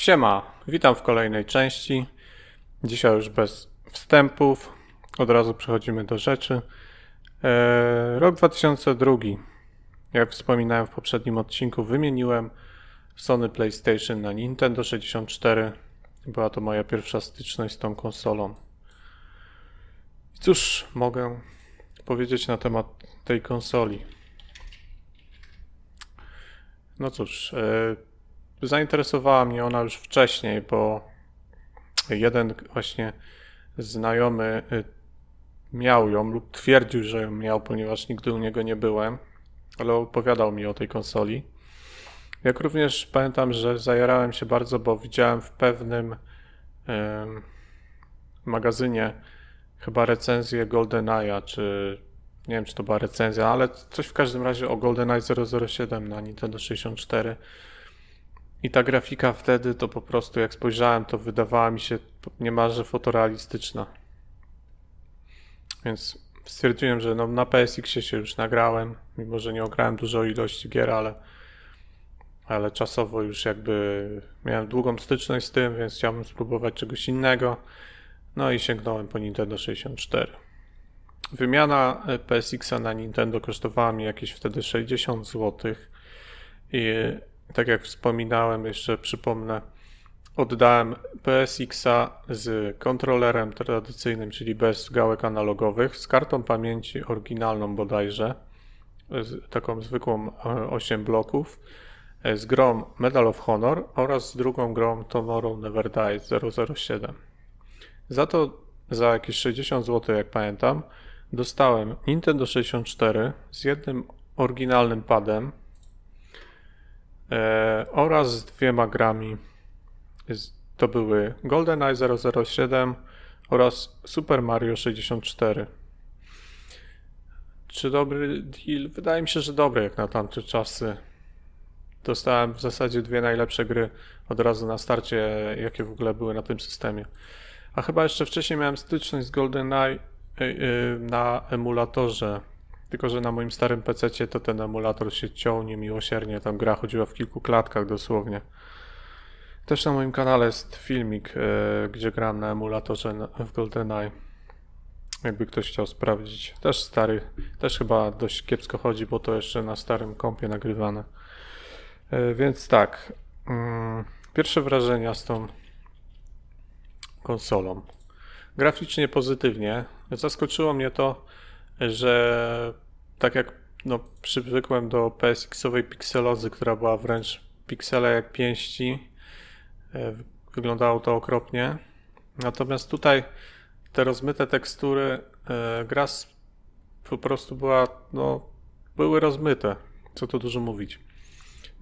Siema, witam w kolejnej części. Dzisiaj już bez wstępów, od razu przechodzimy do rzeczy. Rok 2002. Jak wspominałem w poprzednim odcinku, wymieniłem Sony PlayStation na Nintendo 64. Była to moja pierwsza styczność z tą konsolą. I cóż mogę powiedzieć na temat tej konsoli? No cóż, zainteresowała mnie ona już wcześniej, bo jeden właśnie znajomy miał ją lub twierdził, że ją miał, ponieważ nigdy u niego nie byłem, ale opowiadał mi o tej konsoli. Jak również pamiętam, że zajarałem się bardzo, bo widziałem w pewnym magazynie chyba recenzję GoldenEye'a, czy nie wiem, czy to była recenzja, ale coś w każdym razie o GoldenEye 007 na Nintendo 64. I ta grafika wtedy to po prostu jak spojrzałem, to wydawała mi się niemalże fotorealistyczna. Więc stwierdziłem, że no, na PSX-ie się już nagrałem, mimo że nie ograłem dużo ilości gier, ale czasowo już jakby miałem długą styczność z tym, więc chciałbym spróbować czegoś innego. No i sięgnąłem po Nintendo 64. Wymiana PSX-a na Nintendo kosztowała mi jakieś wtedy 60 zł. I tak jak wspominałem, jeszcze przypomnę, oddałem PSX-a z kontrolerem tradycyjnym, czyli bez gałek analogowych, z kartą pamięci oryginalną bodajże, taką zwykłą 8 bloków, z grą Medal of Honor oraz z drugą grą Tomorrow Never Dies 007. Za jakieś 60 zł, jak pamiętam, dostałem Nintendo 64 z jednym oryginalnym padem oraz z 2 grami. To były GoldenEye 007 oraz Super Mario 64. Czy dobry deal? Wydaje mi się, że dobry jak na tamte czasy. Dostałem w zasadzie 2 najlepsze gry od razu na starcie, jakie w ogóle były na tym systemie. A chyba jeszcze wcześniej miałem styczność z GoldenEye na emulatorze. Tylko że na moim starym PC-cie to ten emulator się ciął niemiłosiernie. Tam gra chodziła w kilku klatkach dosłownie. Też na moim kanale jest filmik, gdzie gram na emulatorze w GoldenEye. Jakby ktoś chciał sprawdzić. Też stary, też chyba dość kiepsko chodzi, bo to jeszcze na starym kompie nagrywane. Więc tak, pierwsze wrażenia z tą konsolą. Graficznie pozytywnie. Zaskoczyło mnie to, że tak jak przywykłem do PSX-owej pikselozy, która była wręcz piksele jak pięści, wyglądało to okropnie. Natomiast tutaj te rozmyte tekstury, gra po prostu były rozmyte, co tu dużo mówić.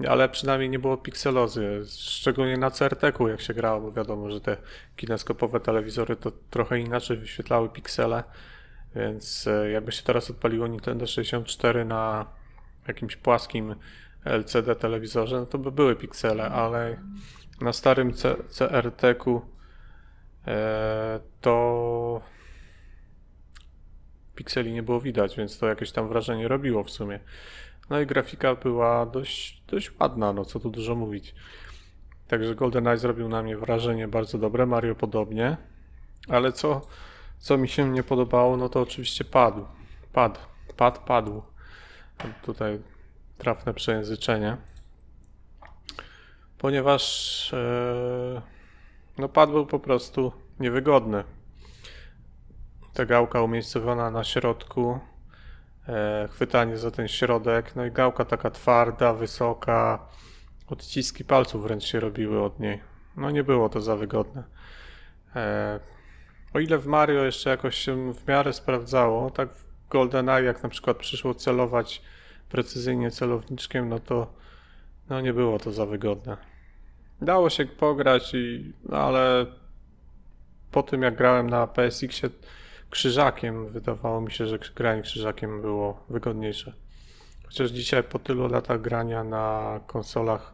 Ale przynajmniej nie było pikselozy, szczególnie na CRT-ku jak się grało, bo wiadomo, że te kineskopowe telewizory to trochę inaczej wyświetlały piksele, więc jakby się teraz odpaliło Nintendo 64 na jakimś płaskim LCD telewizorze, no to by były piksele, ale na starym CRT-ku to pikseli nie było widać, więc to jakieś tam wrażenie robiło w sumie. No i grafika była dość ładna, no co tu dużo mówić. Także GoldenEye zrobił na mnie wrażenie bardzo dobre, Mario podobnie, ale co mi się nie podobało, no to oczywiście padł. Tutaj trafne przejęzyczenie. Ponieważ pad był po prostu niewygodny. Ta gałka umiejscowiona na środku, chwytanie za ten środek, no i gałka taka twarda, wysoka, odciski palców wręcz się robiły od niej. No nie było to za wygodne. O ile w Mario jeszcze jakoś się w miarę sprawdzało, tak w GoldenEye jak na przykład przyszło celować precyzyjnie celowniczkiem, no to nie było to za wygodne. Dało się pograć, ale po tym jak grałem na PSX-ie krzyżakiem, wydawało mi się, że granie krzyżakiem było wygodniejsze. Chociaż dzisiaj po tylu latach grania na konsolach,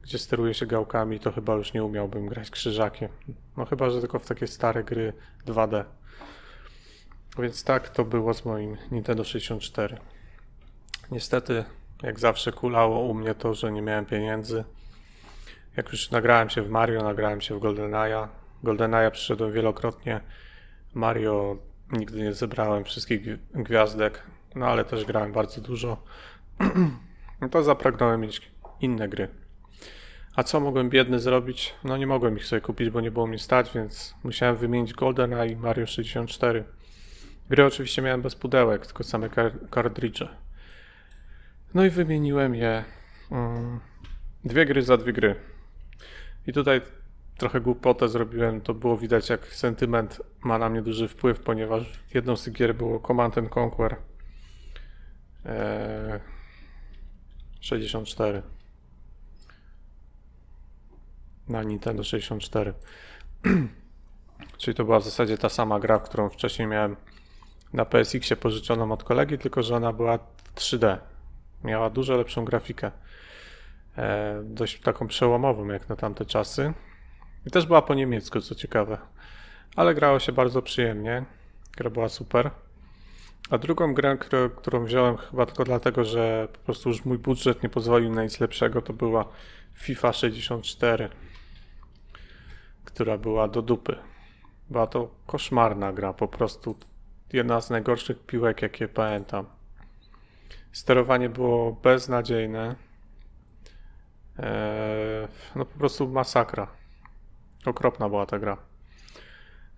gdzie steruje się gałkami, to chyba już nie umiałbym grać krzyżakiem. No chyba, że tylko w takie stare gry 2D. Więc tak to było z moim Nintendo 64. Niestety, jak zawsze kulało u mnie to, że nie miałem pieniędzy. Jak już nagrałem się w Mario, nagrałem się w GoldenEye'a. GoldenEye'a przyszedłem wielokrotnie. Mario nigdy nie zebrałem wszystkich gwiazdek, no ale też grałem bardzo dużo. No to zapragnąłem mieć inne gry. A co mogłem biedny zrobić? No nie mogłem ich sobie kupić, bo nie było mi stać, więc musiałem wymienić GoldenEye i Mario 64. Gry oczywiście miałem bez pudełek, tylko same kartridże. No i wymieniłem je. Dwie gry za dwie gry. I tutaj trochę głupotę zrobiłem, to było widać jak sentyment ma na mnie duży wpływ, ponieważ jedną z tych gier było Command & Conquer 64 na Nintendo 64. Czyli to była w zasadzie ta sama gra, którą wcześniej miałem na PSX-ie pożyczoną od kolegi, tylko że ona była 3D. Miała dużo lepszą grafikę. Dość taką przełomową jak na tamte czasy. I też była po niemiecku, co ciekawe. Ale grało się bardzo przyjemnie. Gra była super. A drugą grę, którą wziąłem chyba tylko dlatego, że po prostu już mój budżet nie pozwolił na nic lepszego, to była FIFA 64, która była do dupy. Była to koszmarna gra, po prostu jedna z najgorszych piłek, jakie pamiętam. Sterowanie było beznadziejne. No po prostu masakra. Okropna była ta gra.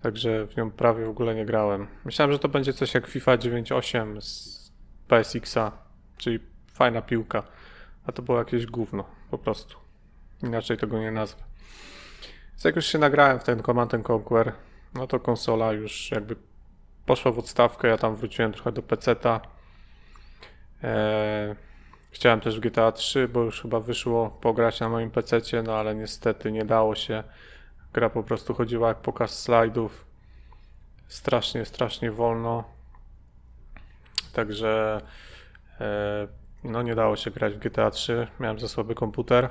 Także w nią prawie w ogóle nie grałem. Myślałem, że to będzie coś jak FIFA 98 z PSX-a, czyli fajna piłka. A to było jakieś gówno, po prostu. Inaczej tego nie nazwę. Więc jak już się nagrałem w ten Command & Conquer, no to konsola już jakby poszła w odstawkę. Ja tam wróciłem trochę do PC-ta. Chciałem też w GTA 3, bo już chyba wyszło pograć na moim PC-cie, no ale niestety nie dało się. Gra po prostu chodziła jak pokaz slajdów. Strasznie wolno. Także no nie dało się grać w GTA 3. Miałem za słaby komputer.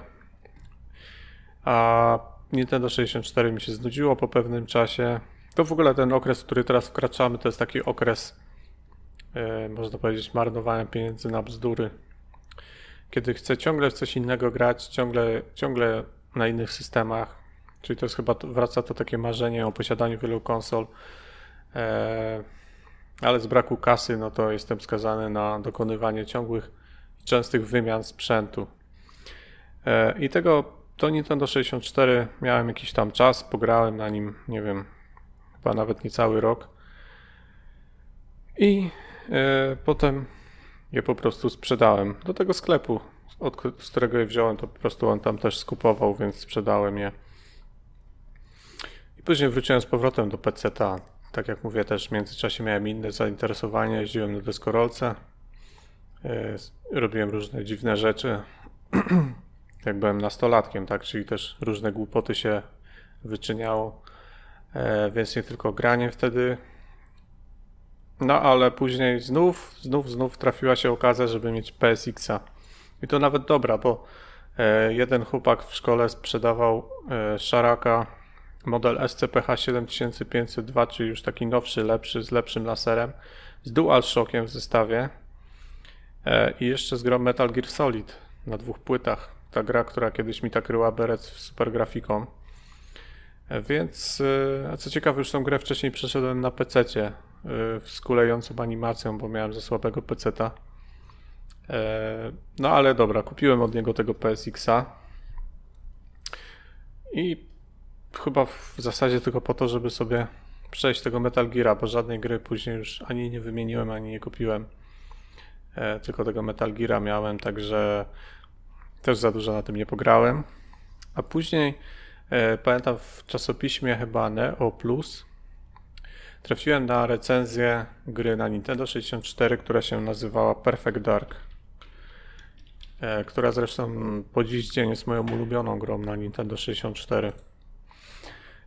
A Nintendo 64 mi się znudziło po pewnym czasie. To w ogóle ten okres, w który teraz wkraczamy, to jest taki okres, można powiedzieć, marnowania pieniędzy na bzdury. Kiedy chcę ciągle w coś innego grać, ciągle na innych systemach. Czyli to jest chyba, wraca to takie marzenie o posiadaniu wielu konsol. Ale z braku kasy, no to jestem skazany na dokonywanie ciągłych i częstych wymian sprzętu. I to Nintendo 64 miałem jakiś tam czas, pograłem na nim, nie wiem, chyba nawet niecały rok. I potem je po prostu sprzedałem do tego sklepu, z którego je wziąłem, to po prostu on tam też skupował, więc sprzedałem je. I później wróciłem z powrotem do PC-ta. Tak jak mówię, też w międzyczasie miałem inne zainteresowania, jeździłem na deskorolce, robiłem różne dziwne rzeczy, jak byłem nastolatkiem, tak, czyli też różne głupoty się wyczyniało, więc nie tylko granie wtedy. No ale później znów trafiła się okazja, żeby mieć PSX-a. I to nawet dobra, bo jeden chłopak w szkole sprzedawał szaraka model SCPH 7502, czyli już taki nowszy, lepszy, z lepszym laserem, z DualShockiem w zestawie i jeszcze z grą Metal Gear Solid na 2 płytach. Ta gra, która kiedyś mi tak ryła beret z super grafiką. Więc, a co ciekawe, już tą grę wcześniej przeszedłem na PC-cie z kulejącą animacją, bo miałem za słabego PC-ta. No ale dobra, kupiłem od niego tego PSX-a i chyba w zasadzie tylko po to, żeby sobie przejść tego Metal Geara, bo żadnej gry później już ani nie wymieniłem, ani nie kupiłem. Tylko tego Metal Geara miałem, także też za dużo na tym nie pograłem. A później pamiętam w czasopiśmie chyba Neo Plus trafiłem na recenzję gry na Nintendo 64, która się nazywała Perfect Dark, która zresztą po dziś dzień jest moją ulubioną grą na Nintendo 64.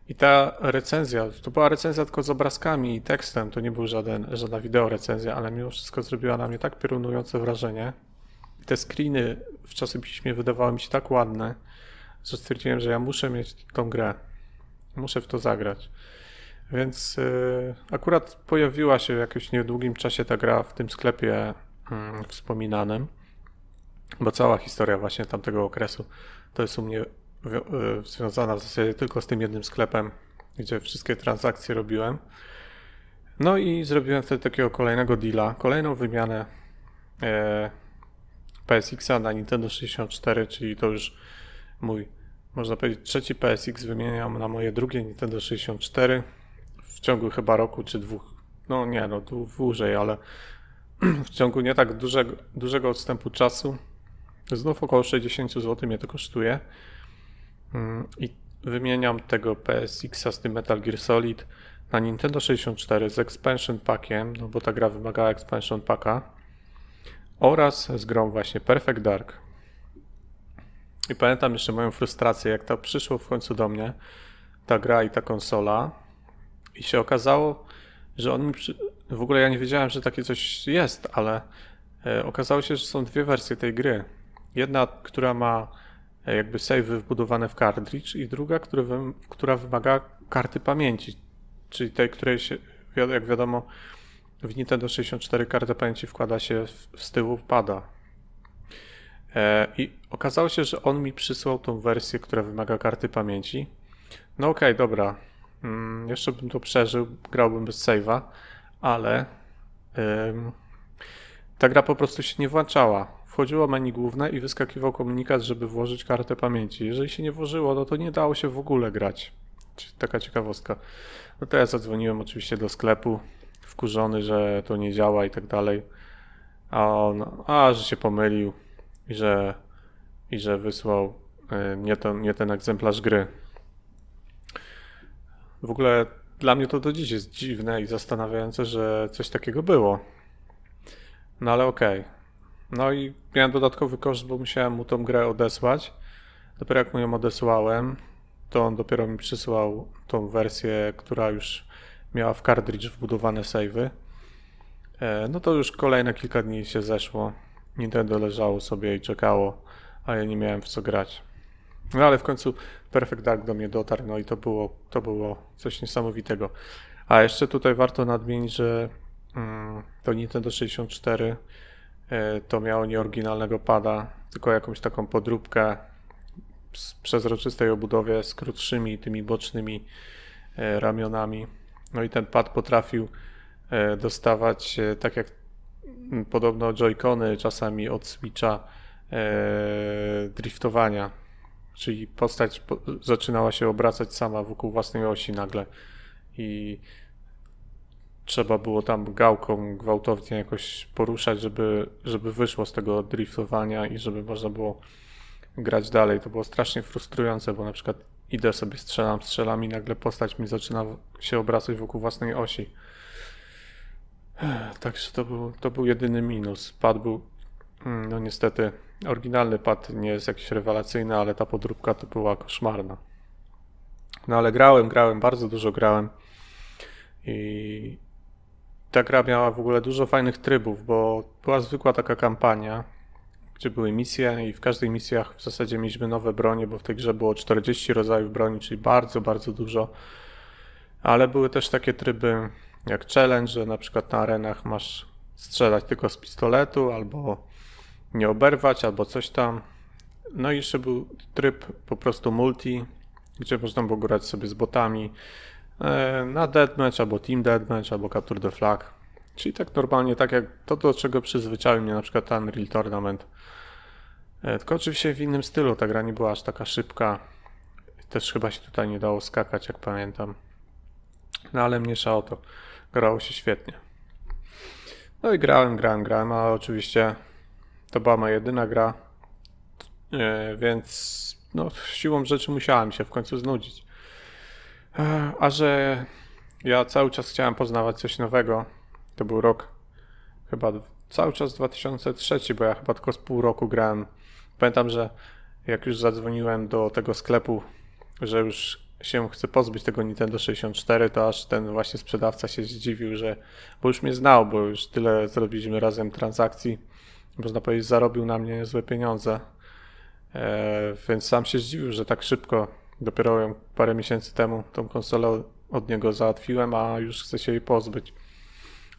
I ta recenzja, to była recenzja tylko z obrazkami i tekstem, to nie był żadna wideo recenzja, ale mimo wszystko zrobiła na mnie tak piorunujące wrażenie. I te screeny w czasopiśmie wydawały mi się tak ładne, że stwierdziłem, że ja muszę mieć tą grę. Muszę w to zagrać. Więc akurat pojawiła się w jakimś niedługim czasie ta gra w tym sklepie wspominanym, bo cała historia właśnie tamtego okresu to jest u mnie związana w zasadzie tylko z tym jednym sklepem, gdzie wszystkie transakcje robiłem. No i zrobiłem wtedy takiego kolejnego deala, kolejną wymianę PSX-a na Nintendo 64, czyli to już mój, można powiedzieć, trzeci PSX wymieniam na moje drugie Nintendo 64 w ciągu chyba roku czy dwóch, no nie, no dłużej, ale w ciągu nie tak dużego odstępu czasu. Znów około 60 zł mnie to kosztuje i wymieniam tego PSX-a z tym Metal Gear Solid na Nintendo 64 z expansion packiem, no bo ta gra wymagała expansion packa, oraz z grą właśnie Perfect Dark. I pamiętam jeszcze moją frustrację, jak to przyszło w końcu do mnie, ta gra i ta konsola, i się okazało, że w ogóle ja nie wiedziałem, że takie coś jest, ale okazało się, że są dwie wersje tej gry. Jedna, która ma jakby save'y wbudowane w cartridge, i druga, która wymaga karty pamięci, czyli tej, której się, jak wiadomo, w Nintendo 64 kartę pamięci wkłada się z tyłu pada. I okazało się, że on mi przysłał tą wersję, która wymaga karty pamięci. No okej, dobra. Jeszcze bym to przeżył, grałbym bez save'a, ale ta gra po prostu się nie włączała. Wchodziło menu główne i wyskakiwał komunikat, żeby włożyć kartę pamięci. Jeżeli się nie włożyło, no to nie dało się w ogóle grać. Taka ciekawostka. No to ja zadzwoniłem oczywiście do sklepu, wkurzony, że to nie działa i tak dalej. A on, że się pomylił i że wysłał nie ten egzemplarz gry. W ogóle dla mnie to do dziś jest dziwne i zastanawiające, że coś takiego było. No ale okej. No i miałem dodatkowy koszt, bo musiałem mu tą grę odesłać. Dopiero jak mu ją odesłałem, to on dopiero mi przysłał tą wersję, która już miała w cartridge wbudowane save'y. No to już kolejne kilka dni się zeszło. Nintendo leżało sobie i czekało, a ja nie miałem w co grać. No ale w końcu Perfect Dark do mnie dotarł, no i to było coś niesamowitego. A jeszcze tutaj warto nadmienić, że to Nintendo 64 to miało nie oryginalnego pada, tylko jakąś taką podróbkę z przezroczystej obudowie z krótszymi tymi bocznymi ramionami. No i ten pad potrafił dostawać, tak jak podobno Joy-Cony czasami od Switcha, driftowania. Czyli postać zaczynała się obracać sama wokół własnej osi nagle i trzeba było tam gałką gwałtownie jakoś poruszać, żeby wyszło z tego driftowania i żeby można było grać dalej. To było strasznie frustrujące, bo na przykład idę sobie, strzelam i nagle postać mi zaczyna się obracać wokół własnej osi. Także to był jedyny minus. Pad był, no niestety, oryginalny pad nie jest jakiś rewelacyjny, ale ta podróbka to była koszmarna. No ale grałem, bardzo dużo grałem i ta gra miała w ogóle dużo fajnych trybów, bo była zwykła taka kampania, gdzie były misje i w każdej misjach w zasadzie mieliśmy nowe bronie, bo w tej grze było 40 rodzajów broni, czyli bardzo, bardzo dużo. Ale były też takie tryby jak challenge, że na przykład na arenach masz strzelać tylko z pistoletu, albo nie oberwać, albo coś tam. No i jeszcze był tryb po prostu multi, gdzie można było grać sobie z botami na deathmatch, albo team deathmatch, albo capture the flag. Czyli tak normalnie, tak jak to, do czego przyzwyczaił mnie na przykład Unreal Tournament. Tylko oczywiście w innym stylu, ta gra nie była aż taka szybka. Też chyba się tutaj nie dało skakać, jak pamiętam. No ale mniejsza to. Grało się świetnie. No i grałem, a oczywiście to była moja jedyna gra, więc no, siłą rzeczy musiałem się w końcu znudzić. A że ja cały czas chciałem poznawać coś nowego, to był rok chyba cały czas 2003, bo ja chyba tylko z pół roku grałem. Pamiętam, że jak już zadzwoniłem do tego sklepu, że już się chcę pozbyć tego Nintendo 64, to aż ten właśnie sprzedawca się zdziwił, bo już mnie znał, bo już tyle zrobiliśmy razem transakcji, można powiedzieć, zarobił na mnie niezłe pieniądze, więc sam się zdziwił, że tak szybko, dopiero ją parę miesięcy temu tą konsolę od niego załatwiłem, a już chcę się jej pozbyć.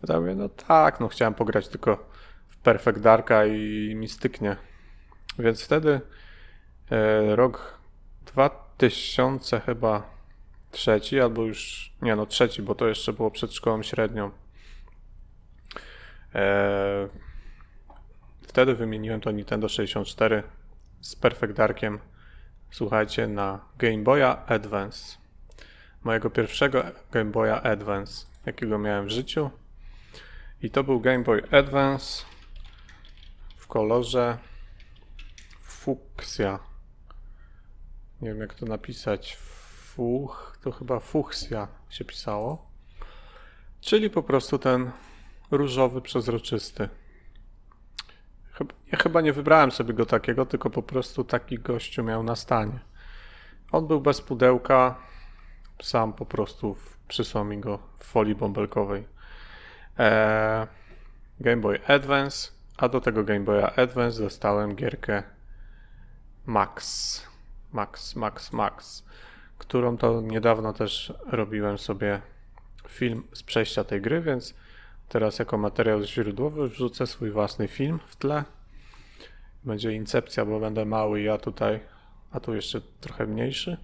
Ja mówię, no tak, no chciałem pograć tylko w Perfect Darka i mi styknie. Więc wtedy rok 2000 chyba trzeci, albo już, nie no trzeci, bo to jeszcze było przed szkołą średnią. Wtedy wymieniłem to Nintendo 64 z Perfect Darkiem, słuchajcie, na Game Boya Advance. Mojego pierwszego Game Boya Advance, jakiego miałem w życiu. I to był Game Boy Advance w kolorze fuksja. Nie wiem jak to napisać. To chyba fuksja się pisało. Czyli po prostu ten różowy, przezroczysty. Ja chyba nie wybrałem sobie go takiego, tylko po prostu taki gościu miał na stanie. On był bez pudełka, sam po prostu przysłał mi go w folii bąbelkowej. Game Boy Advance, a do tego Game Boya Advance dostałem gierkę Max, którą to niedawno też robiłem sobie film z przejścia tej gry, więc teraz jako materiał źródłowy wrzucę swój własny film w tle. Będzie incepcja, bo będę mały, ja tutaj, a tu jeszcze trochę mniejszy.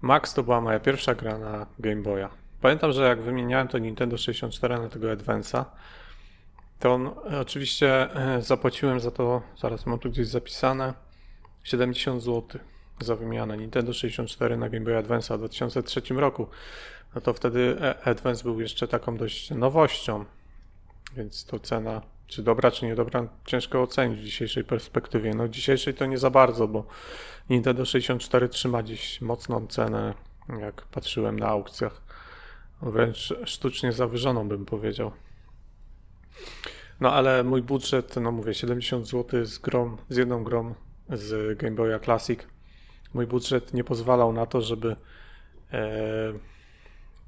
Max to była moja pierwsza gra na Game Boya. Pamiętam, że jak wymieniałem to Nintendo 64 na tego Advance'a, to on, oczywiście zapłaciłem za to, zaraz mam tu gdzieś zapisane, 70 zł za wymianę Nintendo 64 na Game Boy Advance'a w 2003 roku. No to wtedy Advance był jeszcze taką dość nowością, więc to cena, czy dobra, czy niedobra, ciężko ocenić w dzisiejszej perspektywie. No dzisiejszej to nie za bardzo, bo Nintendo 64 trzyma dziś mocną cenę, jak patrzyłem na aukcjach. Wręcz sztucznie zawyżoną bym powiedział. No ale mój budżet, no mówię, 70 zł z jedną grą z Game Boya Classic. Mój budżet nie pozwalał na to,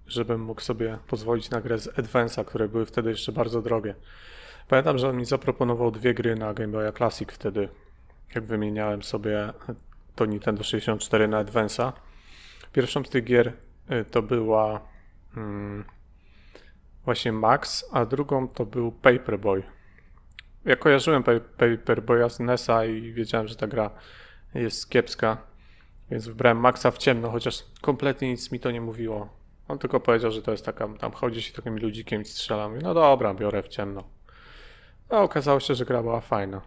żebym mógł sobie pozwolić na grę z Advance'a, które były wtedy jeszcze bardzo drogie. Pamiętam, że on mi zaproponował dwie gry na Game Boya Classic wtedy, jak wymieniałem sobie to Nintendo 64 na Advance'a. Pierwszą z tych gier to była właśnie Max, a drugą to był Paperboy. Ja kojarzyłem Paperboya z NES-a i wiedziałem, że ta gra jest kiepska, więc wybrałem Maxa w ciemno, chociaż kompletnie nic mi to nie mówiło. On tylko powiedział, że to jest taka, tam chodzi się takim ludzikiem i strzela. Mówię, no dobra, biorę w ciemno. A okazało się, że gra była fajna.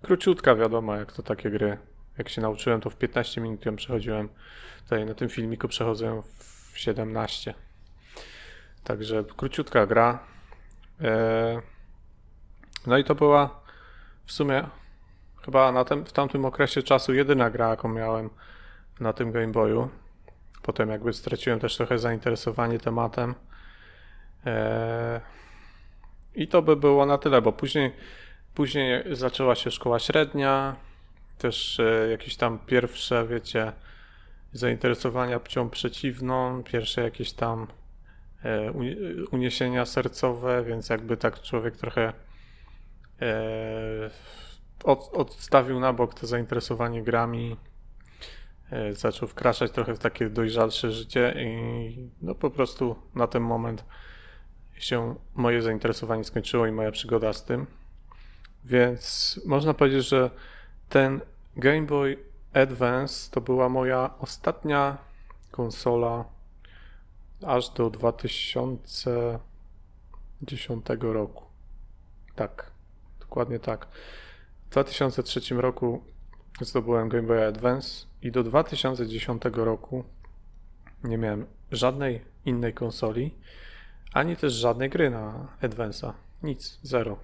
Króciutka, wiadomo, jak to takie gry. Jak się nauczyłem, to w 15 minut ją przechodziłem. Tutaj na tym filmiku przechodzę ją w 17. Także króciutka gra. No i to była w sumie chyba w tamtym okresie czasu jedyna gra, jaką miałem na tym Game Boyu. Potem jakby straciłem też trochę zainteresowanie tematem. I to by było na tyle, bo później zaczęła się szkoła średnia, też jakieś tam pierwsze, wiecie, zainteresowania płcią przeciwną, pierwsze jakieś tam uniesienia sercowe, więc jakby tak człowiek trochę odstawił na bok to zainteresowanie grami, zaczął wkraczać trochę w takie dojrzalsze życie i no po prostu na ten moment się moje zainteresowanie skończyło i moja przygoda z tym. Więc można powiedzieć, że ten Game Boy Advance to była moja ostatnia konsola aż do 2010 roku. Tak, dokładnie tak. W 2003 roku zdobyłem Game Boy Advance i do 2010 roku nie miałem żadnej innej konsoli, ani też żadnej gry na Advance'a. Nic, zero.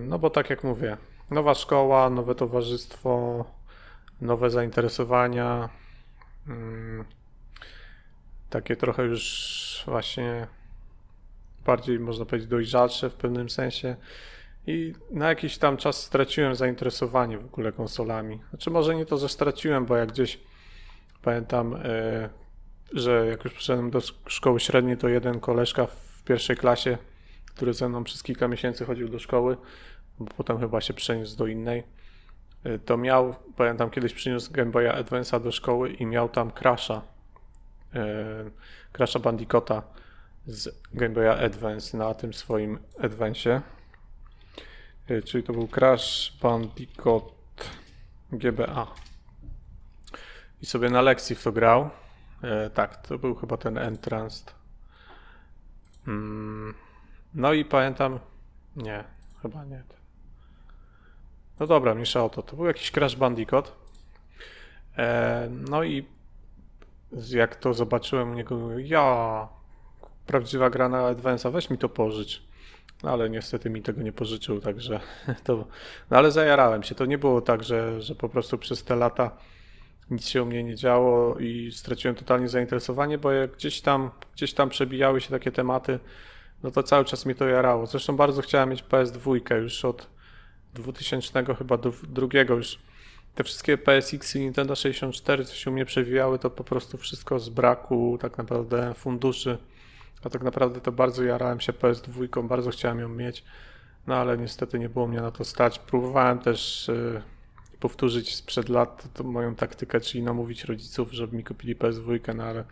No bo tak jak mówię, nowa szkoła, nowe towarzystwo, nowe zainteresowania, takie trochę już właśnie bardziej można powiedzieć dojrzalsze w pewnym sensie i na jakiś tam czas straciłem zainteresowanie w ogóle konsolami. Znaczy może nie to, że straciłem, bo jak gdzieś pamiętam, że jak już przyszedłem do szkoły średniej, to jeden koleżka w pierwszej klasie, który ze mną przez kilka miesięcy chodził do szkoły, bo potem chyba się przeniósł do innej, to miał, pamiętam kiedyś przyniósł Game Boya Advance'a do szkoły i miał tam Crasha Bandicoota z Game Boya Advance na tym swoim Advance'ie. Czyli to był Crash Bandicoot, GBA. I sobie na lekcji w to grał. Tak, to był chyba ten Entranced. No i pamiętam... Nie, chyba nie. No dobra, mniejsza o to. To był jakiś Crash Bandicoot. No i jak to zobaczyłem u niego, mówię, ja, prawdziwa gra na Advance'a, weź mi to pożycz. No ale niestety mi tego nie pożyczył, także to... No ale zajarałem się. To nie było tak, że po prostu przez te lata nic się u mnie nie działo i straciłem totalnie zainteresowanie, bo jak gdzieś tam przebijały się takie tematy, no to cały czas mi to jarało. Zresztą bardzo chciałem mieć PS2 już od 2000 chyba do drugiego już. Te wszystkie PSX i Nintendo 64, co się u mnie przewijały, to po prostu wszystko z braku tak naprawdę funduszy. A tak naprawdę to bardzo jarałem się PS2, bardzo chciałem ją mieć, no ale niestety nie było mnie na to stać. Próbowałem też powtórzyć sprzed lat tą moją taktykę, czyli namówić rodziców, żeby mi kupili PS2, no ale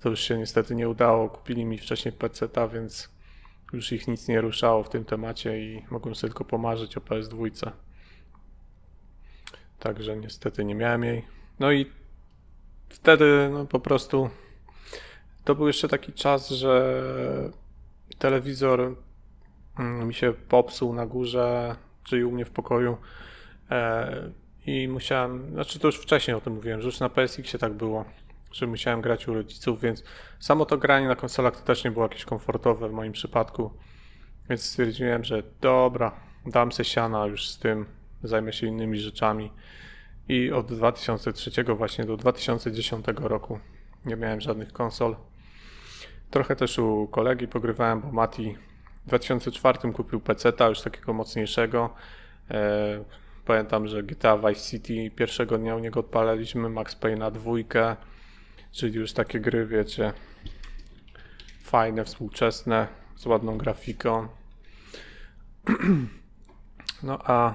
to już się niestety nie udało. Kupili mi wcześniej PC-ta, więc już ich nic nie ruszało w tym temacie i mogłem sobie tylko pomarzyć o PS2. Także niestety nie miałem jej. No i wtedy no po prostu to był jeszcze taki czas, że telewizor mi się popsuł na górze, czyli u mnie w pokoju i musiałem, znaczy to już wcześniej o tym mówiłem, że już na PSX-ie tak było, że musiałem grać u rodziców, więc samo to granie na konsolach to też nie było jakieś komfortowe w moim przypadku, więc stwierdziłem, że dobra, dam se siana już z tym, zajmę się innymi rzeczami i od 2003 właśnie do 2010 roku nie miałem żadnych konsol. Trochę też u kolegi pogrywałem, bo Mati w 2004 kupił PC-ta już takiego mocniejszego. Pamiętam, że GTA Vice City pierwszego dnia u niego odpalaliśmy, Max Payne na 2, czyli już takie gry, wiecie, fajne, współczesne, z ładną grafiką. No a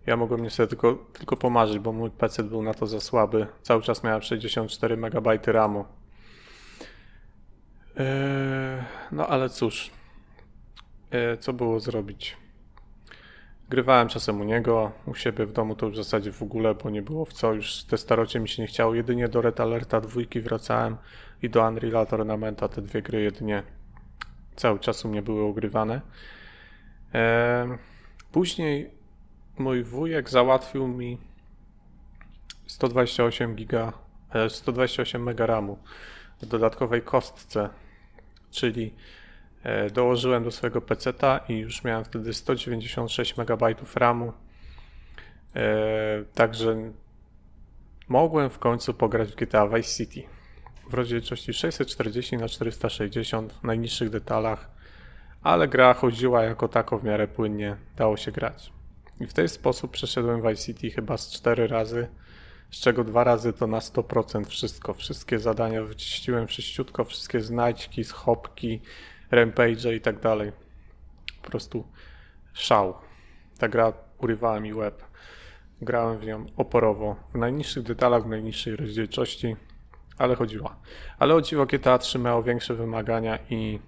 ja mogłem niestety tylko pomarzyć, bo mój PC był na to za słaby. Cały czas miałem 64 MB RAMu. No ale cóż, co było zrobić? Grywałem czasem u niego, u siebie w domu to już w zasadzie w ogóle, bo nie było w co, już te starocie mi się nie chciało. Jedynie do Red Alerta 2 wracałem i do Unreal Tournamenta, te dwie gry jedynie cały czas u mnie były ogrywane. Później mój wujek załatwił mi 128 MB RAMu w dodatkowej kostce, czyli dołożyłem do swojego PC-ta i już miałem wtedy 196 MB RAMu, także mogłem w końcu pograć w GTA Vice City w rozdzielczości 640 na 460 w najniższych detalach, ale gra chodziła jako tako w miarę płynnie, dało się grać. I w ten sposób przeszedłem Vice City chyba z 4 razy, z czego 2 razy to na 100% wszystko. Wszystkie zadania wyczyściłem wszyściutko, wszystkie znajdźki, schopki, rampage i tak dalej. Po prostu szał. Ta gra urywała mi łeb. Grałem w nią oporowo, w najniższych detalach, w najniższej rozdzielczości, ale chodziła. Ale o dziwo GTA 3 miało większe wymagania i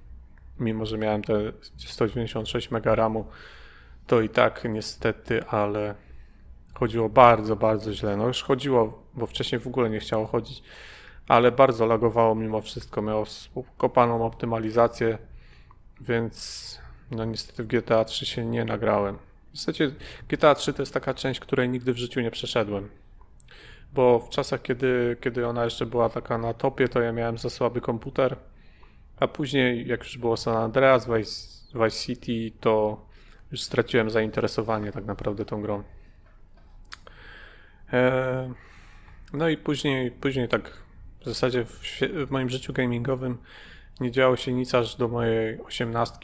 mimo, że miałem te 196 MB RAMu, to i tak niestety, ale chodziło bardzo, bardzo źle. No już chodziło, bo wcześniej w ogóle nie chciało chodzić, ale bardzo lagowało mimo wszystko. Miało kopaną optymalizację, więc no niestety w GTA 3 się nie nagrałem. W zasadzie GTA 3 to jest taka część, której nigdy w życiu nie przeszedłem. Bo w czasach, kiedy ona jeszcze była taka na topie, to ja miałem za słaby komputer, a później jak już było San Andreas, Vice City, to już straciłem zainteresowanie tak naprawdę tą grą. No i później tak w zasadzie w moim życiu gamingowym nie działo się nic aż do mojej 18,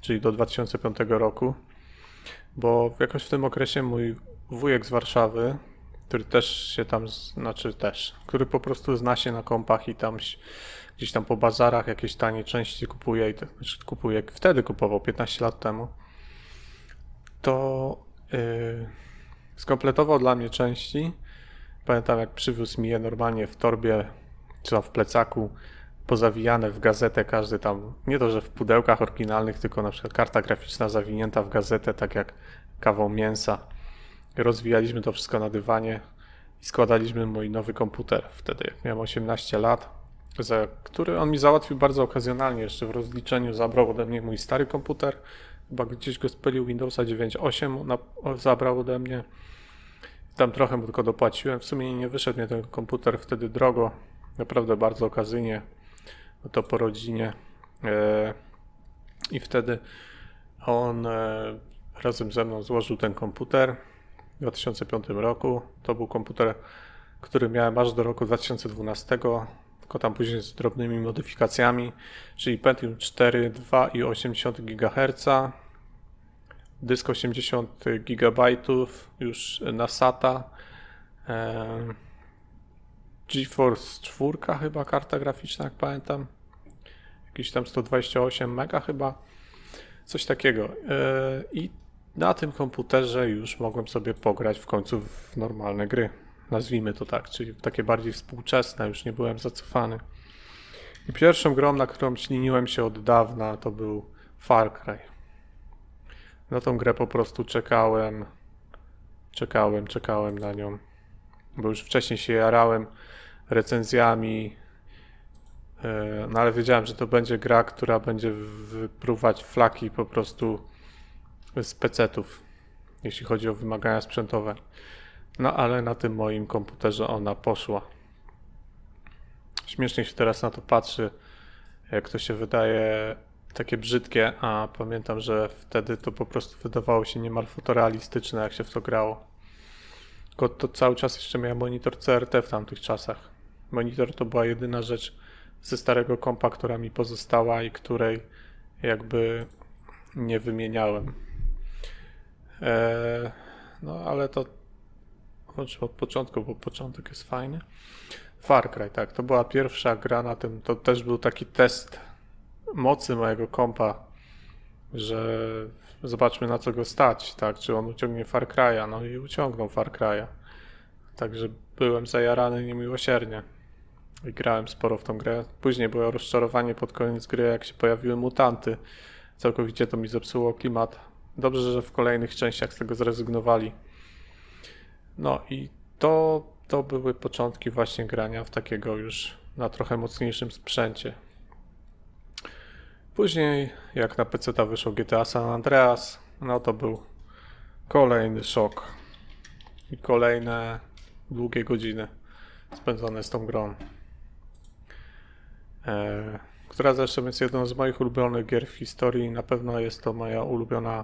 czyli do 2005 roku, bo jakoś w tym okresie mój wujek z Warszawy, który też się tam, który po prostu zna się na kompach i tam gdzieś tam po bazarach jakieś tanie części kupuje, wtedy kupował 15 lat temu, to skompletował dla mnie części. Pamiętam, jak przywiózł mi je normalnie w torbie, czy tam w plecaku, pozawijane w gazetę, każdy tam, nie to, że w pudełkach oryginalnych, tylko na przykład karta graficzna zawinięta w gazetę, tak jak kawał mięsa. rozwijaliśmy to wszystko na dywanie i składaliśmy mój nowy komputer wtedy, jak miałem 18 lat, za który on mi załatwił bardzo okazjonalnie. Jeszcze w rozliczeniu zabrał ode mnie mój stary komputer, chyba gdzieś go spylił, Windowsa 9.8 zabrał ode mnie. Tam trochę mu tylko dopłaciłem, w sumie nie wyszedł mnie ten komputer wtedy drogo, naprawdę bardzo okazyjnie, to po rodzinie. I wtedy on razem ze mną złożył ten komputer w 2005 roku. To był komputer, który miałem aż do roku 2012, tylko tam później z drobnymi modyfikacjami, czyli Pentium 4, 2,8 GHz, dysk 80 GB już na SATA, GeForce 4 chyba karta graficzna, jak pamiętam, jakiś tam 128 MB chyba, coś takiego. I na tym komputerze już mogłem sobie pograć w końcu w normalne gry, nazwijmy to tak, czyli takie bardziej współczesne, już nie byłem zacofany. I pierwszą grą, na którą śliniłem się od dawna, to był Far Cry. Na tą grę po prostu czekałem na nią, bo już wcześniej się jarałem recenzjami, no ale wiedziałem, że to będzie gra, która będzie wypruwać flaki po prostu z PC-ów, jeśli chodzi o wymagania sprzętowe. No ale na tym moim komputerze ona poszła. Śmiesznie się teraz na to patrzy, jak to się wydaje takie brzydkie, a pamiętam, że wtedy to po prostu wydawało się niemal fotorealistyczne, jak się w to grało. Tylko to cały czas jeszcze miałem monitor CRT w tamtych czasach. Monitor to była jedyna rzecz ze starego kompa, która mi pozostała i której jakby nie wymieniałem. No ale to od początku, bo początek jest fajny. Far Cry, tak, to była pierwsza gra na tym, to też był taki test mocy mojego kompa, że zobaczmy, na co go stać, tak, czy on uciągnie Far Cry'a, no i uciągnął Far Cry'a. Także byłem zajarany niemiłosiernie i grałem sporo w tą grę. Później było rozczarowanie pod koniec gry, jak się pojawiły mutanty. Całkowicie to mi zepsuło klimat. Dobrze, że w kolejnych częściach z tego zrezygnowali. No i to były początki właśnie grania w takiego już na trochę mocniejszym sprzęcie. Później, jak na PC-ta wyszło GTA San Andreas, no to był kolejny szok i kolejne długie godziny spędzone z tą grą, która zresztą jest jedną z moich ulubionych gier w historii. Na pewno jest to moja ulubiona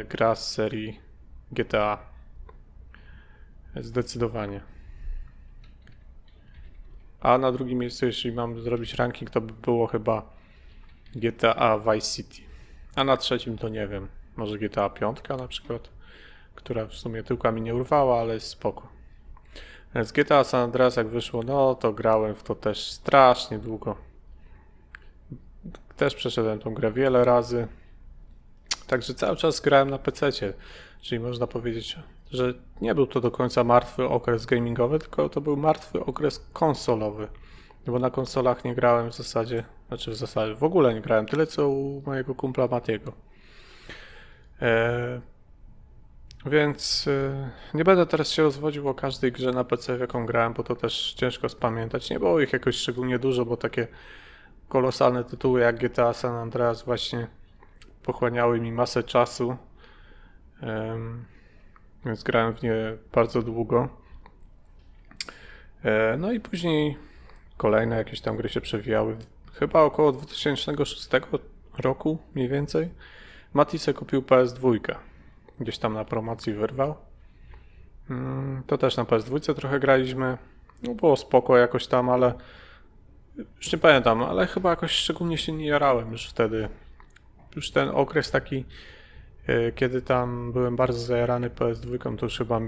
gra z serii GTA. Zdecydowanie. A na drugim miejscu, jeśli mam zrobić ranking, to by było chyba GTA Vice City. A na trzecim to nie wiem. Może GTA 5 na przykład, która w sumie tyłka mi nie urwała, ale jest spoko. Więc GTA San Andreas jak wyszło, no to grałem w to też strasznie długo. Też przeszedłem tą grę wiele razy. Także cały czas grałem na PC-cie. Czyli można powiedzieć, że nie był to do końca martwy okres gamingowy, tylko to był martwy okres konsolowy. Bo na konsolach nie grałem w zasadzie, w ogóle nie grałem, tyle co u mojego kumpla Matiego. Więc nie będę teraz się rozwodził o każdej grze na PC, w jaką grałem, bo to też ciężko spamiętać. Nie było ich jakoś szczególnie dużo, bo takie kolosalne tytuły jak GTA San Andreas właśnie pochłaniały mi masę czasu. Więc grałem w nie bardzo długo. No i później kolejne jakieś tam gry się przewijały. Chyba około 2006 roku mniej więcej Mati se kupił PS2. Gdzieś tam na promocji wyrwał. To też na PS2 trochę graliśmy. No było spoko jakoś tam, ale już nie pamiętam, ale chyba jakoś szczególnie się nie jarałem już wtedy. Już ten okres taki, kiedy tam byłem bardzo zajarany PS2, to już chyba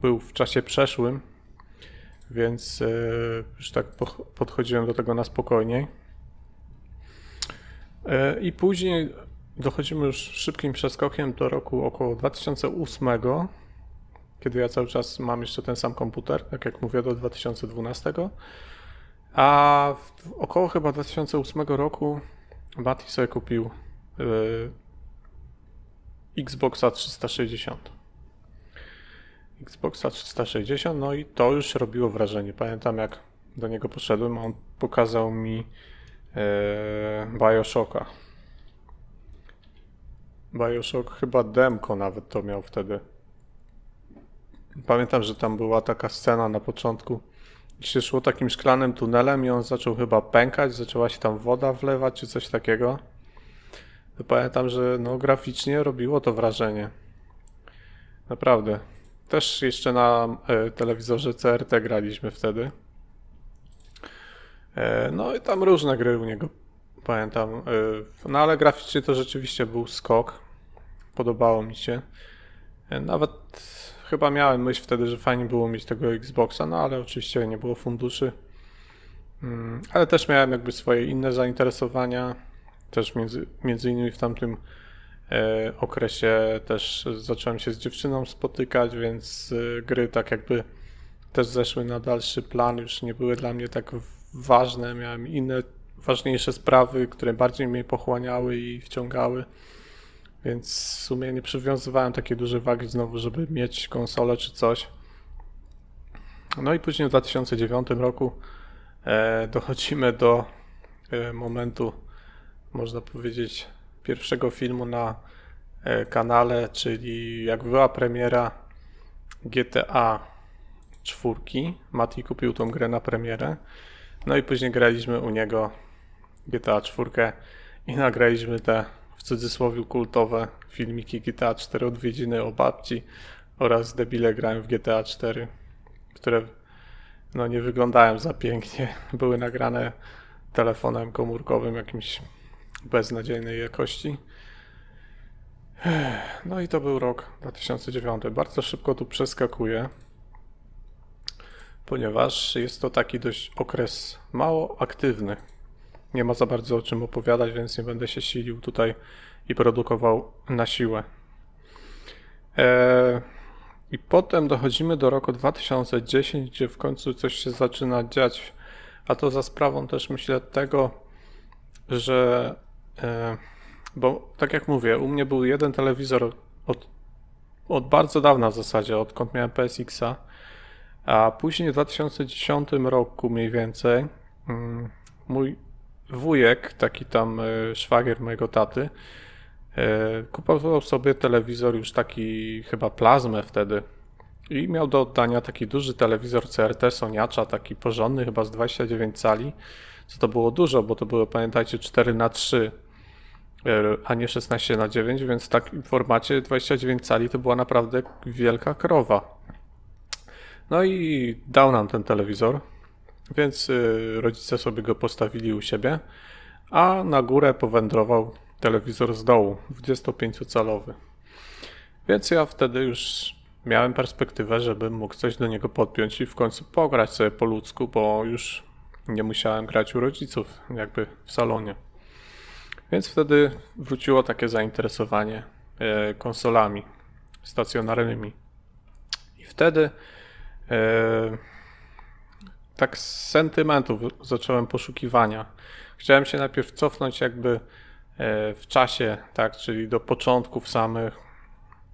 był w czasie przeszłym, więc już tak podchodziłem do tego na spokojniej. I później dochodzimy już szybkim przeskokiem do roku około 2008, kiedy ja cały czas mam jeszcze ten sam komputer, tak jak mówię, do 2012. A około chyba 2008 roku Mati sobie kupił Xboxa 360. Xboxa 360, no i to już robiło wrażenie. Pamiętam, jak do niego poszedłem, on pokazał mi BioShocka. BioShock chyba demko nawet to miał wtedy. Pamiętam, że tam była taka scena na początku, gdzie się szło takim szklanym tunelem i on zaczął chyba pękać, zaczęła się tam woda wlewać czy coś takiego. To pamiętam, że no graficznie robiło to wrażenie. Naprawdę. Też jeszcze na telewizorze CRT graliśmy wtedy. No i tam różne gry u niego pamiętam. No ale graficznie to rzeczywiście był skok. Podobało mi się. Nawet chyba miałem myśl wtedy, że fajnie było mieć tego Xboxa, no ale oczywiście nie było funduszy. Ale też miałem jakby swoje inne zainteresowania. Też między innymi w tamtym okresie też zacząłem się z dziewczyną spotykać, więc gry tak jakby też zeszły na dalszy plan, już nie były dla mnie tak ważne. Miałem inne, ważniejsze sprawy, które bardziej mnie pochłaniały i wciągały. Więc w sumie nie przywiązywałem takiej dużej wagi znowu, żeby mieć konsolę czy coś. No i później w 2009 roku dochodzimy do momentu, można powiedzieć, pierwszego filmu na kanale, czyli jak była premiera GTA 4. Mati kupił tą grę na premierę. No i później graliśmy u niego GTA 4 i nagraliśmy te w cudzysłowie kultowe filmiki GTA 4, odwiedziny o babci oraz debile grałem w GTA 4, które no nie wyglądają za pięknie. Były nagrane telefonem komórkowym jakimś beznadziejnej jakości. No i to był rok 2009. Bardzo szybko tu przeskakuję, ponieważ jest to taki dość okres mało aktywny. Nie ma za bardzo o czym opowiadać, więc nie będę się silił tutaj i produkował na siłę. I potem dochodzimy do roku 2010, gdzie w końcu coś się zaczyna dziać, a to za sprawą też myślę tego, że bo tak jak mówię, u mnie był jeden telewizor od bardzo dawna w zasadzie, odkąd miałem PSX-a, a później w 2010 roku mniej więcej mój wujek, taki tam szwagier mojego taty, kupował sobie telewizor już taki chyba plazmę wtedy i miał do oddania taki duży telewizor CRT Soniacza, taki porządny, chyba z 29 cali, co to było dużo, bo to było, pamiętajcie, 4:3, a nie 16:9, więc w takim formacie 29 cali to była naprawdę wielka krowa. No i dał nam ten telewizor, więc rodzice sobie go postawili u siebie, a na górę powędrował telewizor z dołu, 25-calowy. Więc ja wtedy już miałem perspektywę, żebym mógł coś do niego podpiąć i w końcu pograć sobie po ludzku, bo już nie musiałem grać u rodziców, jakby w salonie. Więc wtedy wróciło takie zainteresowanie konsolami stacjonarnymi. I wtedy tak z sentymentu zacząłem poszukiwania. Chciałem się najpierw cofnąć jakby w czasie, tak, czyli do początków samych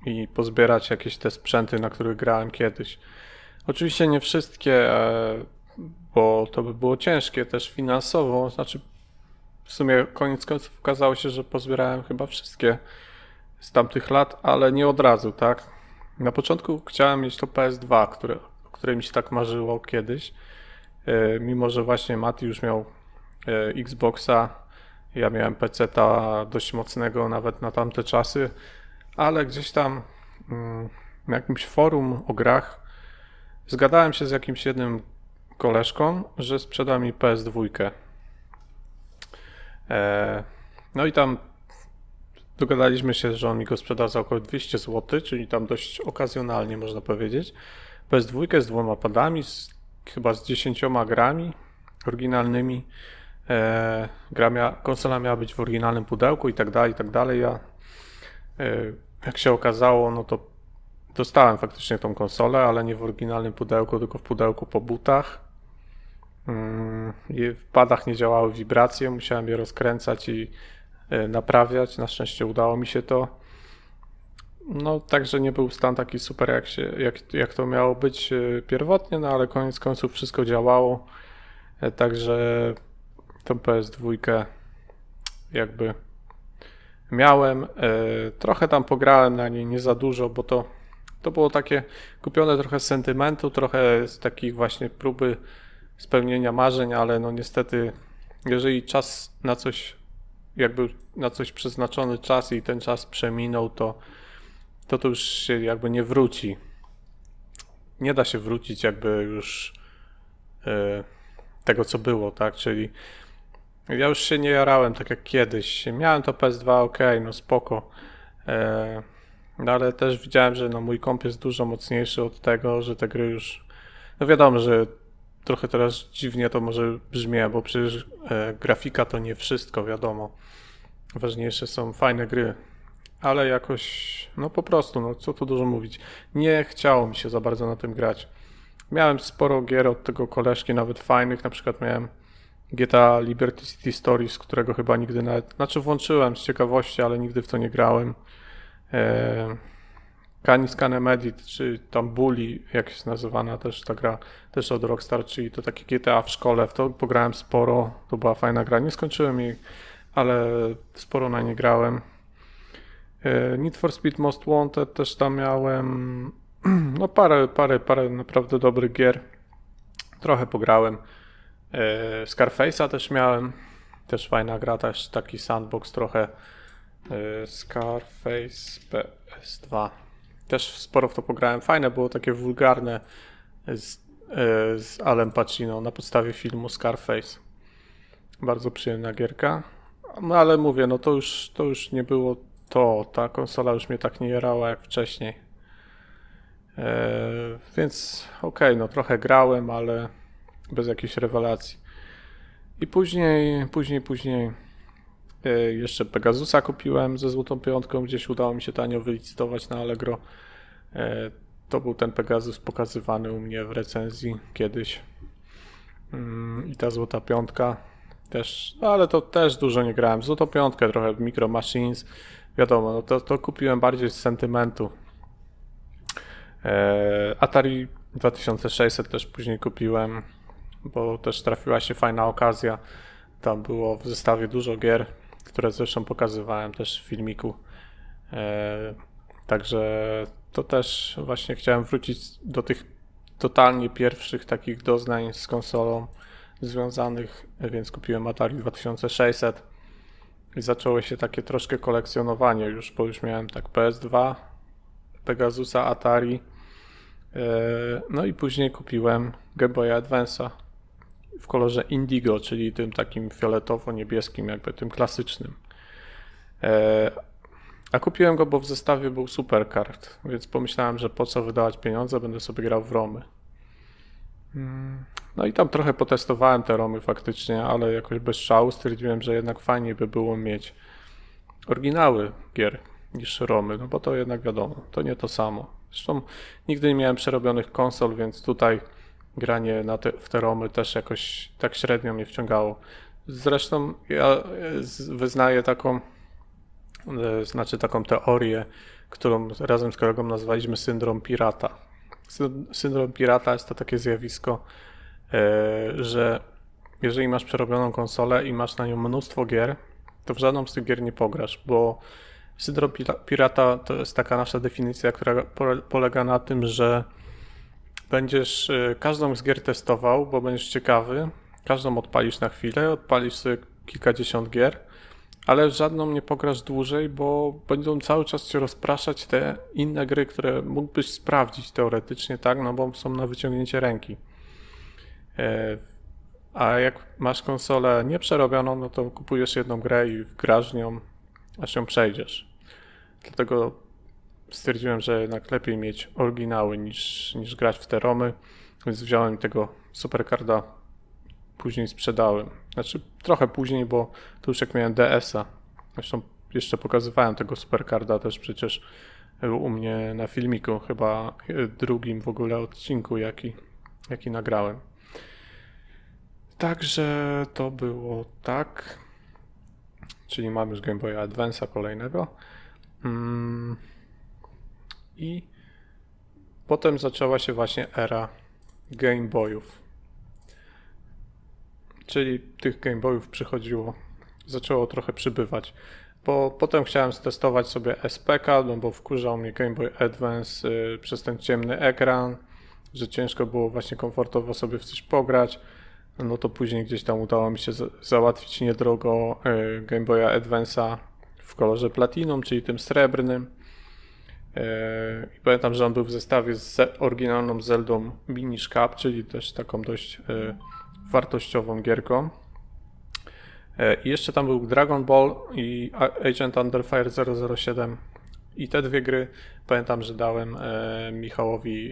i pozbierać jakieś te sprzęty, na których grałem kiedyś. Oczywiście nie wszystkie, bo to by było ciężkie też finansowo, znaczy w sumie koniec końców okazało się, że pozbierałem chyba wszystkie z tamtych lat, ale nie od razu, tak. Na początku chciałem mieć to PS2, o które mi się tak marzyło kiedyś, mimo że właśnie Mati już miał Xboxa, ja miałem PC-ta dość mocnego nawet na tamte czasy, ale gdzieś tam na jakimś forum o grach zgadałem się z jakimś jednym koleżką, że sprzeda mi PS2. No i tam dogadaliśmy się, że on mi go sprzeda za około 200 zł, czyli tam dość okazjonalnie można powiedzieć. PS2 z 2 padami, chyba z 10 grami oryginalnymi. Konsola miała być w oryginalnym pudełku i tak dalej, i tak dalej. Ja, jak się okazało, no to dostałem faktycznie tą konsolę, ale nie w oryginalnym pudełku, tylko w pudełku po butach. I w padach nie działały wibracje, musiałem je rozkręcać i naprawiać. Na szczęście udało mi się to. No, także nie był stan taki super, jak to miało być pierwotnie, no ale koniec końców wszystko działało. Także tą PS2 jakby miałem. Trochę tam pograłem na niej, nie za dużo, bo to było takie kupione trochę z sentymentu, trochę z takich właśnie próby spełnienia marzeń, ale no niestety, jeżeli czas na coś, jakby na coś przeznaczony czas i ten czas przeminął, to już się jakby nie wróci. Nie da się wrócić jakby już tego, co było, tak? Czyli ja już się nie jarałem tak jak kiedyś. Miałem to PS2, ok, no spoko. No ale też widziałem, że no mój komp jest dużo mocniejszy od tego, że te gry już... No wiadomo, że trochę teraz dziwnie to może brzmi, bo przecież grafika to nie wszystko, wiadomo. Ważniejsze są fajne gry. Ale jakoś, no po prostu, no co tu dużo mówić. Nie chciało mi się za bardzo na tym grać. Miałem sporo gier od tego koleżki, nawet fajnych, na przykład miałem GTA Liberty City Stories, którego chyba nigdy nawet, znaczy włączyłem z ciekawości, ale nigdy w to nie grałem. Canis Canemedit, czy tam Bully, jak jest nazywana też ta gra, też od Rockstar, czyli to takie GTA w szkole, w to pograłem sporo, to była fajna gra, nie skończyłem jej, ale sporo na nie grałem. Need for Speed Most Wanted też tam miałem, no parę naprawdę dobrych gier, trochę pograłem. Scarface'a też miałem, też fajna gra, też taki sandbox trochę. Scarface PS2. Też sporo w to pograłem. Fajne było, takie wulgarne z, z Alem Pacino na podstawie filmu Scarface. Bardzo przyjemna gierka. No ale mówię, no to już nie było to. Ta konsola już mnie tak nie jarała jak wcześniej. Więc okej, no trochę grałem, ale bez jakichś rewelacji. I później jeszcze Pegasusa kupiłem ze złotą piątką, gdzieś udało mi się tanio wylicytować na Allegro. To był ten Pegasus pokazywany u mnie w recenzji kiedyś. I ta złota piątka też, no ale to też dużo nie grałem. Złotą piątkę trochę Micro Machines, wiadomo, no to kupiłem bardziej z sentymentu. Atari 2600 też później kupiłem, bo też trafiła się fajna okazja. Tam było w zestawie dużo gier, które zresztą pokazywałem też w filmiku. Także to też właśnie chciałem wrócić do tych totalnie pierwszych takich doznań z konsolą związanych, więc kupiłem Atari 2600 i zaczęło się takie troszkę kolekcjonowanie już, bo już miałem tak PS2, Pegasusa, Atari, no i później kupiłem Game Boy Advance'a w kolorze indigo, czyli tym takim fioletowo-niebieskim, jakby tym klasycznym. A kupiłem go, bo w zestawie był Supercard, więc pomyślałem, że po co wydawać pieniądze, będę sobie grał w romy. No i tam trochę potestowałem te romy faktycznie, ale jakoś bez szału stwierdziłem, że jednak fajniej by było mieć oryginały gier niż romy, no bo to jednak wiadomo, to nie to samo. Zresztą nigdy nie miałem przerobionych konsol, więc tutaj granie w te romy też jakoś tak średnio mnie wciągało. Zresztą ja wyznaję taką teorię, którą razem z kolegą nazwaliśmy syndrom pirata. Syndrom pirata jest to takie zjawisko, że jeżeli masz przerobioną konsolę i masz na nią mnóstwo gier, to w żadną z tych gier nie pograsz, bo syndrom pirata to jest taka nasza definicja, która polega na tym, że będziesz każdą z gier testował, bo będziesz ciekawy, każdą odpalisz na chwilę, odpalisz sobie kilkadziesiąt gier, ale w żadną nie pograsz dłużej, bo będą cały czas cię rozpraszać te inne gry, które mógłbyś sprawdzić teoretycznie, tak, no bo są na wyciągnięcie ręki. A jak masz konsolę nieprzerobioną, no to kupujesz jedną grę i grasz nią, aż ją przejdziesz. Dlatego stwierdziłem, że jednak lepiej mieć oryginały niż grać w te romy, więc wziąłem tego Supercarda, później sprzedałem. Znaczy trochę później, bo to już jak miałem DS-a. Zresztą jeszcze pokazywałem tego Supercarda też przecież u mnie na filmiku, chyba drugim w ogóle odcinku, jaki nagrałem. Także to było tak. Czyli mam już Game Boy Advance'a kolejnego. I potem zaczęła się właśnie era Game Boyów. Czyli tych Game Boyów zaczęło trochę przybywać. Bo potem chciałem stestować sobie SPK, no bo wkurzał mnie Game Boy Advance przez ten ciemny ekran, że ciężko było właśnie komfortowo sobie w coś pograć. No to później gdzieś tam udało mi się załatwić niedrogo Game Boya Advance'a w kolorze Platinum, czyli tym srebrnym. I pamiętam, że on był w zestawie z oryginalną Zeldą Minish Cap, czyli też taką dość wartościową gierką. I jeszcze tam był Dragon Ball i Agent Under Fire 007. I te dwie gry pamiętam, że dałem Michałowi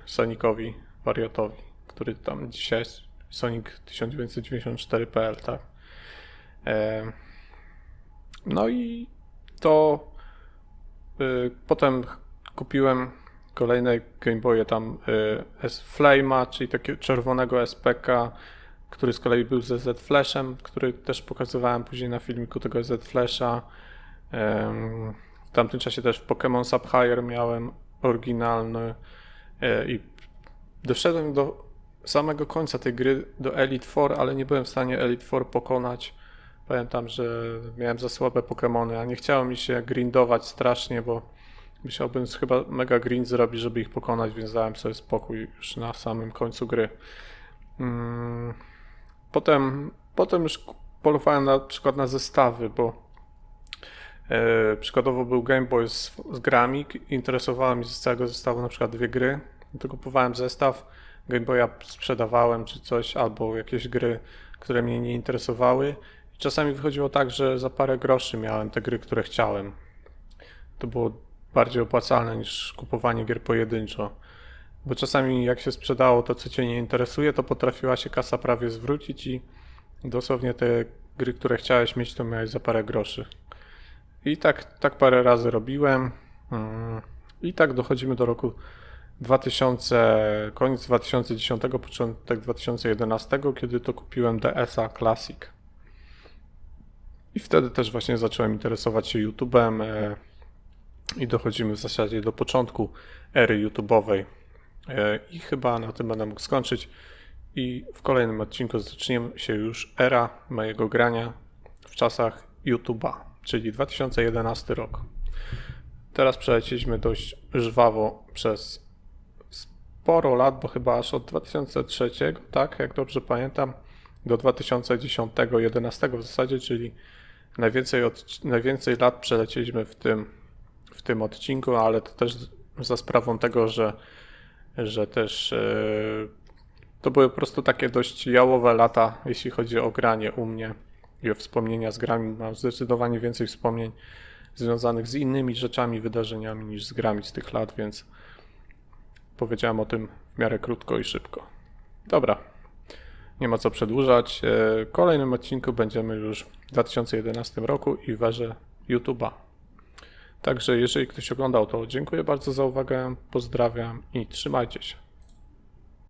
Sonicowi Wariotowi, który tam dzisiaj jest Sonic 1994.pl, tak. No i to potem kupiłem kolejne Game Boye tam Flame'a, czyli takiego czerwonego SPK, który z kolei był ze Z-Flashem, który też pokazywałem później na filmiku tego Z-Flasha. W tamtym czasie też Pokémon Sapphire miałem oryginalny i doszedłem do samego końca tej gry, do Elite Four, ale nie byłem w stanie Elite Four pokonać. Pamiętam, że miałem za słabe Pokémony, a nie chciało mi się grindować strasznie, bo musiałbym chyba mega grind zrobić, żeby ich pokonać, więc dałem sobie spokój już na samym końcu gry. Potem już polowałem na przykład na zestawy, bo przykładowo był Game Boy z grami, interesowało mnie z całego zestawu na przykład dwie gry, to kupowałem zestaw, Game Boya sprzedawałem czy coś, albo jakieś gry, które mnie nie interesowały. I czasami wychodziło tak, że za parę groszy miałem te gry, które chciałem. To było bardziej opłacalne niż kupowanie gier pojedynczo. Bo czasami jak się sprzedało to, co cię nie interesuje, to potrafiła się kasa prawie zwrócić i dosłownie te gry, które chciałeś mieć, to miałeś za parę groszy. I tak parę razy robiłem. I tak dochodzimy do roku 2000, koniec 2010, początek 2011, kiedy to kupiłem DS-a Classic. I wtedy też właśnie zacząłem interesować się YouTube'em i dochodzimy w zasadzie do początku ery YouTube'owej. I chyba na tym będę mógł skończyć. I w kolejnym odcinku zacznie się już era mojego grania w czasach YouTube'a, czyli 2011 rok. Teraz przeleciliśmy dość żwawo przez sporo lat, bo chyba aż od 2003, tak, jak dobrze pamiętam, do 2010-2011 w zasadzie, czyli najwięcej lat przelecieliśmy w tym odcinku, ale to też za sprawą tego, że też to były po prostu takie dość jałowe lata, jeśli chodzi o granie u mnie i o wspomnienia z grami. Mam zdecydowanie więcej wspomnień związanych z innymi rzeczami, wydarzeniami niż z grami z tych lat, więc powiedziałem o tym w miarę krótko i szybko. Dobra, nie ma co przedłużać. W kolejnym odcinku będziemy już w 2011 roku i w erze YouTube'a. Także jeżeli ktoś oglądał, to dziękuję bardzo za uwagę, pozdrawiam i trzymajcie się.